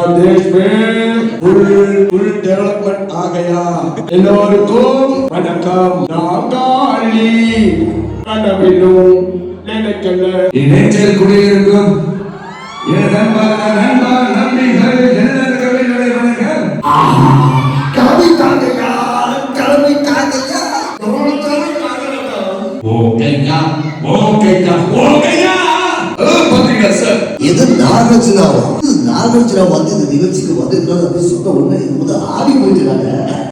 देश में full development आ गया எல்லோருக்கும் வணக்கம் நாகாளி கனவிலும் நினைக்கல இணைச்சல் குடியிருக்கும் நம்பிகள் எல்லாருக்குமே வணக்கம் கவி தாங்கயா கவி தாங்கயா ஓகேயா பத்திரிகா சார் இது நாகார்ஜுனாவா நாகார்ஜுனா வந்து இந்த நிகழ்ச்சிக்கு வந்திருக்காங்க அப்படின்னு சொன்ன உடனே இது ஆடி போயிட்டாங்க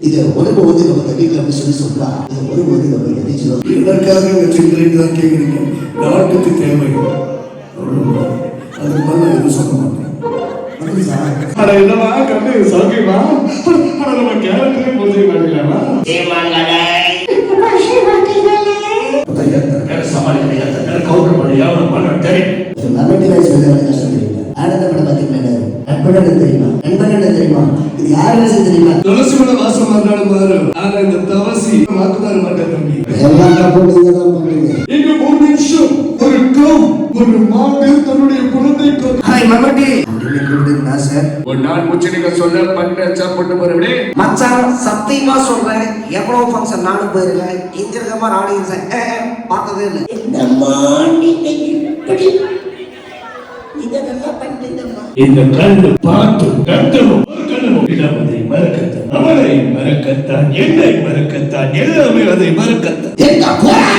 இதை உடம்பு வந்து நம்ம தட்டிக்கலாம் அப்படின்னு சொன்னா இதை உடம்பு வந்து நம்ம நினைச்சிடும் இதற்காக வச்சுக்கிறீங்க தான் கேட்குறீங்க நாட்டுக்கு தேவை அதுக்கு மேல எதுவும் சொல்ல மாட்டேன் என்னவா கண்டு சௌக்கியமா நம்ம கேரக்டரே போச்சு மாட்டீங்களா துளசிமலை வாசம் மாறினாலும் மாறும் ஆனா இந்த தவசி மாற்ற மாட்டேன் இங்க ஒரு நிமிஷம் ஒரு கவ் ஒரு மாடு தன்னுடைய குழந்தை ஒரு நாள் முச்சடிக்க சொல்ல பண்ண சாப்பிட்டு போறவனே மச்சான் சத்தியமா சொல்றேன் எவ்வளவு ஃபங்க்ஷன் நானும் போயிருக்கேன் இங்க இருக்க மாதிரி ஆடியன்ஸ் பார்த்ததே இல்லை இந்த கண்டு பார்த்து கட்டணும் இளமதை மறக்கத்தான் அவளை மறக்கத்தான் என்னை மறக்கத்தான் எல்லாமே அதை மறக்கத்தான்